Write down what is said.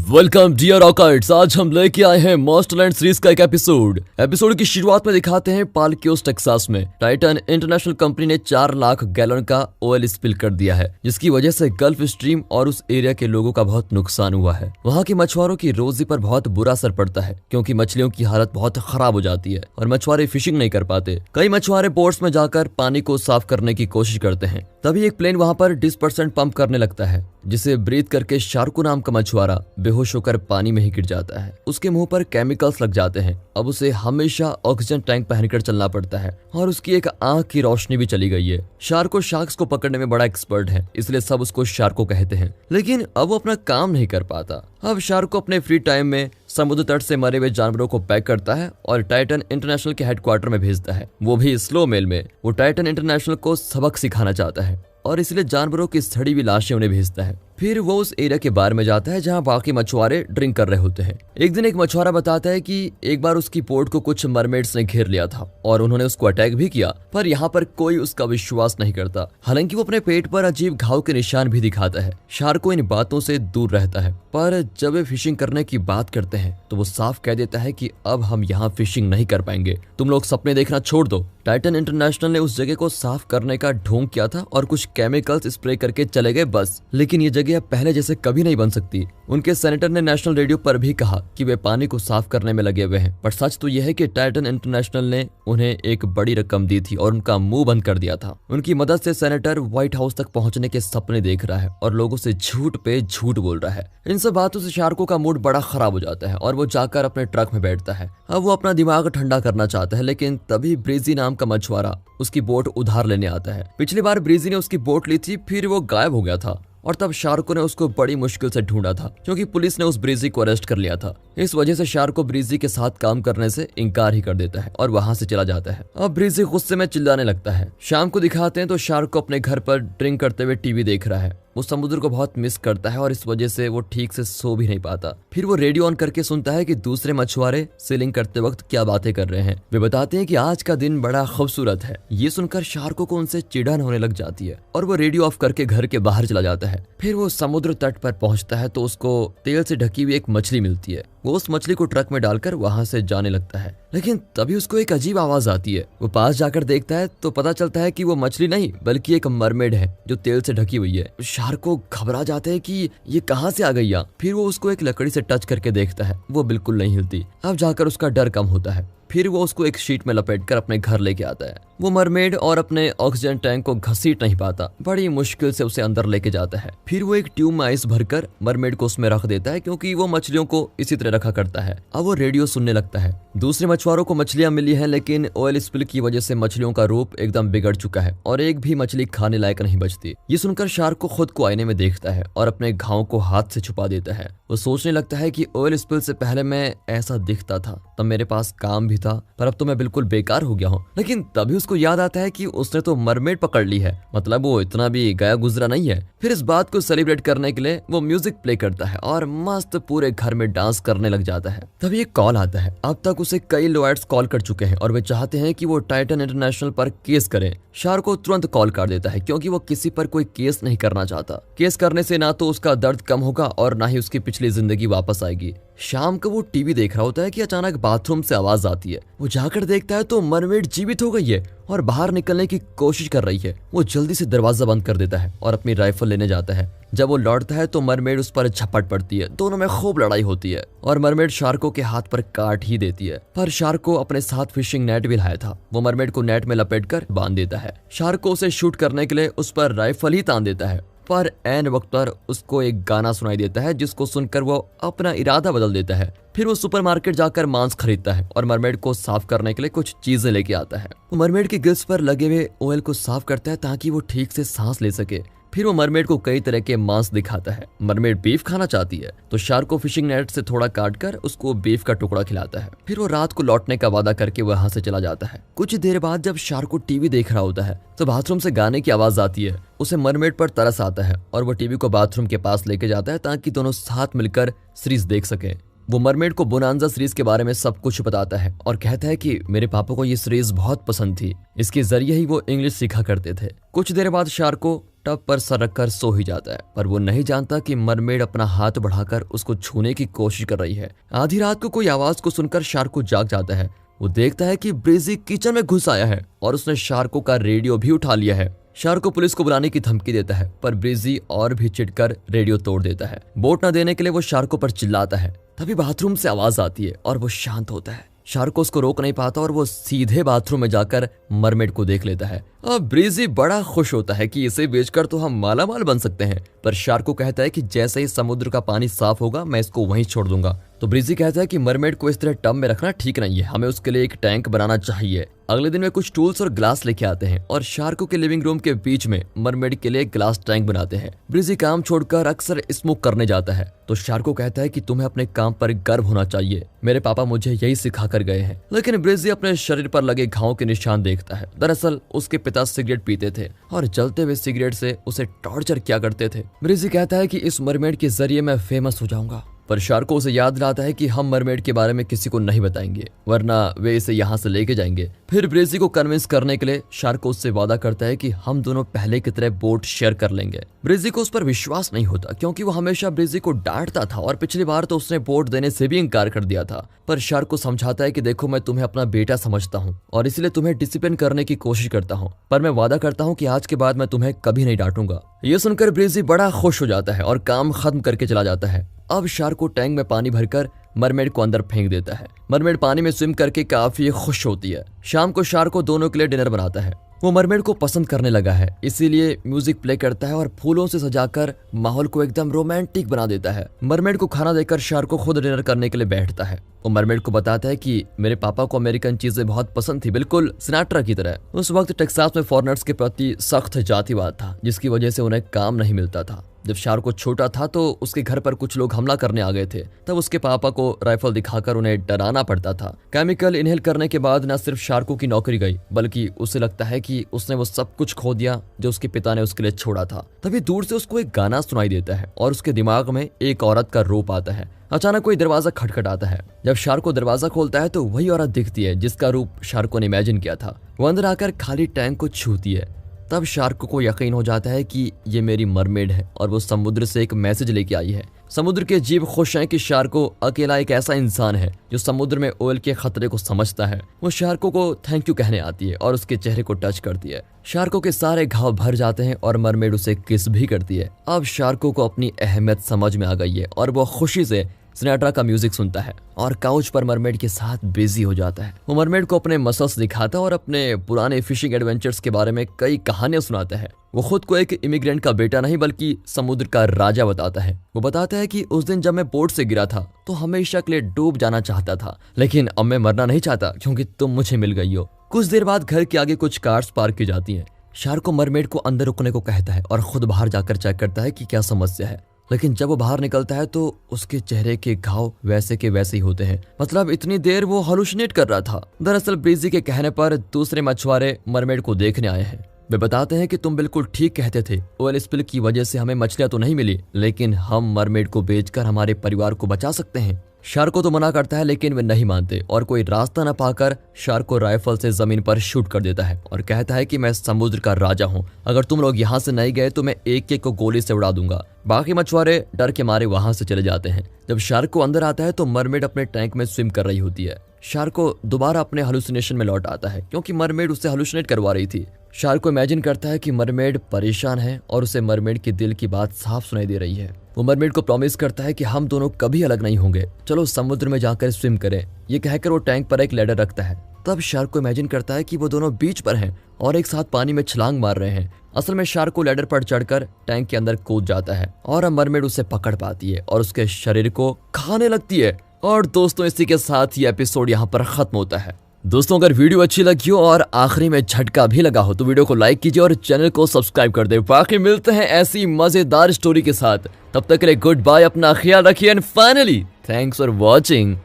Welcome dear रॉकर्ट्स। आज हम लेके आए हैं मॉन्स्टरलैंड सीरीज का एक एपिसोड की शुरुआत में दिखाते हैं पालकियोस टेक्सास में टाइटन इंटरनेशनल कंपनी ने 4 लाख गैलन का ऑयल स्पिल कर दिया है, जिसकी वजह से गल्फ स्ट्रीम और उस एरिया के लोगों का बहुत नुकसान हुआ है। वहाँ के मछुआरों की रोजी पर बहुत बुरा असर पड़ता है, क्योंकि मछलियों की हालत बहुत खराब हो जाती है और मछुआरे फिशिंग नहीं कर पाते। कई मछुआरे बोट्स में जाकर पानी को साफ करने की कोशिश करते हैं। तभी एक प्लेन वहाँ पर 20% पंप करने लगता है, जिसे ब्रीथ करके शार्को नाम का मछुआरा बेहोश होकर पानी में ही गिर जाता है। उसके मुंह पर केमिकल्स लग जाते हैं। अब उसे हमेशा ऑक्सीजन टैंक पहनकर चलना पड़ता है और उसकी एक आंख की रोशनी भी चली गई है। शार्को शार्क्स को पकड़ने में बड़ा एक्सपर्ट है, इसलिए सब उसको शार्को कहते हैं, लेकिन अब वो अपना काम नहीं कर पाता। अब शार्को अपने फ्री टाइम में समुद्र तट से मरे हुए जानवरों को पैक करता है और टाइटन इंटरनेशनल के हेडक्वार्टर में भेजता है, वो भी स्लो मेल में। वो टाइटन इंटरनेशनल को सबक सिखाना चाहता है और इसलिए जानवरों की सड़ी हुई लाशें उन्हें भेजता है। फिर वो उस एरिया के बार में जाता है जहाँ बाकी मछुआरे ड्रिंक कर रहे होते हैं। एक दिन एक मछुआरा बताता है कि एक बार उसकी बोट को कुछ मरमेड्स ने घेर लिया था और उन्होंने उसको अटैक भी किया, पर यहाँ पर कोई उसका विश्वास नहीं करता। हालांकि वो अपने पेट पर अजीब घाव के निशान भी दिखाता है। शार्को इन बातों से दूर रहता है, पर जब वे फिशिंग करने की बात करते हैं तो वो साफ कह देता है कि अब हम यहाँ फिशिंग नहीं कर पाएंगे, तुम लोग सपने देखना छोड़ दो। टाइटन इंटरनेशनल ने उस जगह को साफ करने का ढोंग किया था और कुछ केमिकल्स स्प्रे करके चले गए बस, लेकिन ये जगह पहले जैसे कभी नहीं बन सकती। उनके सेनेटर ने नेशनल रेडियो पर भी कहा कि वे पानी को साफ करने में लगे हुए हैं, पर सच तो यह है कि टाइटन इंटरनेशनल ने उन्हें एक बड़ी रकम दी थी और उनका मुंह बंद कर दिया था। उनकी मदद से सेनेटर व्हाइट हाउस तक पहुंचने के सपने देख रहा है और लोगों से झूठ पे झूठ बोल रहा है। इन सब बातों से शार्को का मूड बड़ा खराब हो जाता है और वो जाकर अपने ट्रक में बैठता है। अब वो अपना दिमाग ठंडा करना चाहता है, लेकिन तभी ब्रीजी नाम का मछुआरा उसकी बोट उधार लेने आता है। पिछली बार ब्रीजी ने उसकी बोट ली थी, फिर वो गायब हो गया था और तब शार्को ने उसको बड़ी मुश्किल से ढूंढा था, क्योंकि पुलिस ने उस ब्रीजी को अरेस्ट कर लिया था। इस वजह से शार्को ब्रीजी के साथ काम करने से इनकार ही कर देता है और वहां से चला जाता है। अब ब्रीजी गुस्से में चिल्लाने लगता है। शाम को दिखाते हैं तो शार्को अपने घर पर ड्रिंक करते हुए टीवी देख रहा है। वो समुद्र को बहुत मिस करता है और इस वजह से वो ठीक से सो भी नहीं पाता। फिर वो रेडियो ऑन करके सुनता है कि दूसरे मछुआरे सेलिंग करते वक्त क्या बातें कर रहे हैं। वे बताते हैं कि आज का दिन बड़ा खूबसूरत है। ये सुनकर शार्को को उनसे चिढ़न होने लग जाती है और वो रेडियो ऑफ करके घर के बाहर चला जाता है। फिर वो समुद्र तट पर पहुंचता है तो उसको तेल से ढकी हुई एक मछली मिलती है। वो उस मछली को ट्रक में डालकर वहां से जाने लगता है, लेकिन तभी उसको एक अजीब आवाज आती है। वो पास जाकर देखता है तो पता चलता है कि वो मछली नहीं बल्कि एक मरमेड है जो तेल से ढकी हुई है। शार्को घबरा जाते हैं कि ये कहां से आ गई। फिर वो उसको एक लकड़ी से टच करके देखता है, वो बिल्कुल नहीं हिलती। अब जाकर उसका डर कम होता है। फिर वो उसको एक शीट में लपेटकर अपने घर लेके आता है। वो मरमेड और अपने ऑक्सीजन टैंक को घसीट नहीं पाता, बड़ी मुश्किल से उसे अंदर लेके जाता है। फिर वो एक ट्यूब में आइस भरकर मरमेड को उसमें रख देता है, क्योंकि वो मछलियों को इसी तरह रखा करता है। अब वो रेडियो सुनने लगता है। दूसरे मछुआरों को मछलियां मिली हैं, लेकिन ऑयल स्पिल की वजह से मछलियों का रूप एकदम बिगड़ चुका है और एक भी मछली खाने लायक नहीं बचती। ये सुनकर शार्को खुद को आईने में देखता है और अपने घाव को हाथ से छुपा देता है। वो सोचने लगता है कि ऑयल स्पिल से पहले मैं ऐसा दिखता था, तब मेरे पास काम भी था, पर अब तो मैं बिल्कुल बेकार हो गया हूँ। लेकिन तभी उसको याद आता है कि उसने तो मरमेड पकड़ ली है, मतलब वो इतना भी गया गुजरा नहीं है। फिर इस बात को सेलिब्रेट करने के लिए वो म्यूजिक प्ले करता है और मस्त पूरे घर में डांस करने लग जाता है। तभी एक कॉल आता है। अब तक उसे कई लॉयर्स कॉल कर चुके हैं और वे चाहते हैं कि वो टाइटन इंटरनेशनल पर केस करें। शार्को तुरंत कॉल कर देता है, क्योंकि वो किसी पर कोई केस नहीं करना चाहता। केस करने से ना तो उसका दर्द कम होगा और ना ही उसकी पिछली जिंदगी वापस आएगी। शाम को वो टीवी देख रहा होता है कि अचानक बाथरूम से आवाज आती है। वो जाकर देखता है तो मरमेड जीवित हो गई है और बाहर निकलने की कोशिश कर रही है। वो जल्दी से दरवाजा बंद कर देता है और अपनी राइफल लेने जाता है। जब वो लौटता है तो मरमेड उस पर झपट पड़ती है। दोनों में खूब लड़ाई होती है और मरमेड शार्को के हाथ पर काट ही देती है, पर शार्को अपने साथ फिशिंग नेट भी लाया था। वो मरमेड को नेट में लपेटकर बांध देता है। शार्को उसे शूट करने के लिए उस पर राइफल ही तान देता है, पर ऐन वक्त पर उसको एक गाना सुनाई देता है, जिसको सुनकर वो अपना इरादा बदल देता है। फिर वो सुपरमार्केट जाकर मांस खरीदता है और मरमेड को साफ करने के लिए कुछ चीजें लेके आता है। वो मरमेड के गिल्स पर लगे हुए ऑयल को साफ करता है ताकि वो ठीक से सांस ले सके। फिर वो मरमेड को कई तरह के मांस दिखाता है। मरमेड बीफ खाना चाहती है तो शार्को फिशिंग नेट से थोड़ा काटकर उसको बीफ का टुकड़ा खिलाता है। फिर वो रात को लौटने का वादा करके वहां से चला जाता है। कुछ देर बाद जब शार्को टीवी देख रहा होता है तो बाथरूम से गाने की आवाज आती है। उसे मरमेड पर तरस आता है और वो टीवी को बाथरूम के पास लेके जाता है ताकि दोनों साथ मिलकर सीरीज देख सके। वो मरमेड को बोनांजा सीरीज के बारे में सब कुछ बताता है और कहता है कि मेरे पापा को ये सीरीज बहुत पसंद थी, इसके जरिए ही वो इंग्लिश सीखा करते थे। कुछ देर बाद शार्को टब पर सर रखकर सो ही जाता है, पर वो नहीं जानता कि मरमेड अपना हाथ बढ़ाकर उसको छूने की कोशिश कर रही है। आधी रात को कोई आवाज को सुनकर शार्को जाग जाता है। वो देखता है कि ब्रीजी किचन में घुस आया है और उसने शार्को का रेडियो भी उठा लिया है। शार्को पुलिस को बुलाने की धमकी देता है, पर ब्रीजी और भी चिढ़कर रेडियो तोड़ देता है। वोट न देने के लिए वो शार्को पर चिल्लाता है। तभी बाथरूम से आवाज आती है और वो शांत होता है। शार्को उसको रोक नहीं पाता और वो सीधे बाथरूम में जाकर मरमेड को देख लेता है। अब ब्रीजी बड़ा खुश होता है कि इसे बेचकर तो हम मालामाल बन सकते हैं, पर शार्को कहता है कि जैसे ही समुद्र का पानी साफ होगा मैं इसको वहीं छोड़ दूंगा। तो ब्रीजी कहता है कि मरमेड को इस तरह टब में रखना ठीक नहीं है, हमें उसके लिए एक टैंक बनाना चाहिए। अगले दिन वे कुछ टूल्स और ग्लास लेके आते हैं और शार्को के लिविंग रूम के बीच में मरमेड के लिए ग्लास टैंक बनाते हैं। ब्रीजी काम छोड़कर अक्सर स्मोक करने जाता है, तो शार्को कहता है कि तुम्हें अपने काम पर गर्व होना चाहिए, मेरे पापा मुझे यही सिखा कर गए हैं। लेकिन ब्रीजी अपने शरीर पर लगे घावों के निशान देखता है। दरअसल उसके पिता सिगरेट पीते थे और जलते हुए सिगरेट से उसे टॉर्चर किया करते थे। ब्रीजी कहता है कि इस मरमेड के जरिए मैं फेमस हो जाऊंगा, पर शार्को उसे याद दिलाता है कि हम मरमेड के बारे में किसी को नहीं बताएंगे, वरना वे इसे यहाँ से लेके जाएंगे। फिर ब्रीजी को कन्विंस करने के लिए शार्को उससे वादा करता है कि हम दोनों पहले की तरह बोट शेयर कर लेंगे। ब्रीजी को उस पर विश्वास नहीं होता, क्योंकि वो हमेशा ब्रीजी को डांटता था और पिछली बार तो उसने बोट देने से भी इनकार कर दिया था। पर शार्को समझाता है कि देखो, मैं तुम्हें अपना बेटा समझता हूँ और इसलिए तुम्हें डिसिप्लिन करने की कोशिश करता हूँ, पर मैं वादा करता हूँ कि आज के बाद मैं तुम्हें कभी नहीं डांटूंगा। ये सुनकर ब्रीजी बड़ा खुश हो जाता है और काम खत्म करके चला जाता है। अब शार्को टैंक में पानी भरकर मरमेड को अंदर फेंक देता है। मरमेड पानी में स्विम करके काफी खुश होती है। शाम को शार्को दोनों के लिए डिनर बनाता है। वो मरमेड को पसंद करने लगा है, इसीलिए म्यूजिक प्ले करता है और फूलों से सजाकर माहौल को एकदम रोमांटिक बना देता है। मरमेड को खाना देकर शार्को खुद डिनर करने के लिए बैठता है। वो मरमेड को बताता है कि मेरे पापा को अमेरिकन चीजें बहुत पसंद थी, बिल्कुल सिनाट्रा की तरह। उस वक्त टेक्सास में फॉरेनर्स के प्रति सख्त जातिवाद था, जिसकी वजह से उन्हें काम नहीं मिलता था। जब शार्को छोटा था तो उसके घर पर कुछ लोग हमला करने आ गए थे, तब उसके पापा को राइफल दिखाकर उन्हें डराना पड़ता था। केमिकल इनहेल करने के बाद न सिर्फ शार्को की नौकरी गई, बल्कि उसे लगता है कि उसने वो सब कुछ खो दिया जो उसके पिता ने उसके लिए छोड़ा था। तभी दूर से उसको एक गाना सुनाई देता है और उसके दिमाग में एक औरत का रूप आता है। अचानक कोई दरवाजा खटखटाता है। जब शार्को दरवाजा खोलता है तो वही औरत दिखती है जिसका रूप शार्को ने इमेजिन किया था। वो अंदर आकर खाली टैंक को छूती है। तब शार्को को यकीन हो जाता है कि ये मेरी मरमेड है और वो समुद्र से एक मैसेज लेके आई है। समुद्र के जीव खुश हैं कि शार्को अकेला एक ऐसा इंसान है जो समुद्र में ऑयल के खतरे को समझता है। वो शार्को को थैंक यू कहने आती है और उसके चेहरे को टच करती है। शार्को के सारे घाव भर जाते हैं और मरमेड उसे किस भी करती है। अब शार्को को अपनी अहमियत समझ में आ गई है और वो खुशी से सिनाट्रा का म्यूजिक सुनता है और काउच पर मरमेड के साथ बिजी हो जाता है। वो मरमेड को अपने मसल्स दिखाता है और अपने पुराने फिशिंग एडवेंचर्स के बारे में कई कहानियां सुनाता है। वो खुद को एक इमिग्रेंट का बेटा नहीं बल्कि समुद्र का राजा बताता है। वो बताता है कि उस दिन जब मैं बोट से गिरा था तो हमेशा के लिए डूब जाना चाहता था, लेकिन अब मैं मरना नहीं चाहता क्योंकि तुम मुझे मिल गई हो। कुछ देर बाद घर के आगे कुछ कार्स पार्क की जाती हैं। शार्को मरमेड को अंदर रुकने को कहता है और खुद बाहर जाकर चेक करता है कि क्या समस्या है, लेकिन जब वो बाहर निकलता है तो उसके चेहरे के घाव वैसे के वैसे ही होते हैं। मतलब इतनी देर वो हालुसिनेट कर रहा था। दरअसल ब्रीजी के कहने पर दूसरे मछुआरे मरमेड को देखने आए हैं। वे बताते हैं कि तुम बिल्कुल ठीक कहते थे, ऑयल स्पिल की वजह से हमें मछलियां तो नहीं मिली, लेकिन हम मरमेड को बेचकर हमारे परिवार को बचा सकते हैं। शार्को तो मना करता है, लेकिन वे नहीं मानते और कोई रास्ता न पाकर शार्को राइफल से जमीन पर शूट कर देता है और कहता है कि मैं समुद्र का राजा हूँ, अगर तुम लोग यहाँ से नहीं गए तो मैं एक एक को गोली से उड़ा दूंगा। बाकी मछुआरे डर के मारे वहां से चले जाते हैं। जब शार्को अंदर आता है तो मरमेड अपने टैंक में स्विम कर रही होती है। शार्को दोबारा अपने हालुसिनेशन में लौट आता है क्योंकि मरमेड उसे हालुसिनेट करवा रही थी। शार्को इमेजिन करता है कि मरमेड परेशान है और उसे मरमेड के दिल की बात साफ सुनाई दे रही है। वो मरमेड को प्रॉमिस करता है कि हम दोनों कभी अलग नहीं होंगे, चलो समुद्र में जाकर स्विम करें। ये कहकर वो टैंक पर एक लैडर रखता है। तब शार्को इमेजिन करता है कि वो दोनों बीच पर हैं और एक साथ पानी में छलांग मार रहे हैं। असल में शार्को लैडर पर चढ़कर टैंक के अंदर कूद जाता है और मरमेड उसे पकड़ पाती है और उसके शरीर को खाने लगती है। और दोस्तों, इसी के साथ ये एपिसोड यहाँ पर खत्म होता है। दोस्तों, अगर वीडियो अच्छी लगी हो और आखिरी में झटका भी लगा हो तो वीडियो को लाइक कीजिए और चैनल को सब्सक्राइब कर दे। बाकी मिलते हैं ऐसी मजेदार स्टोरी के साथ, तब तक के लिए गुड बाय, अपना ख्याल रखिए and finally thanks for watching.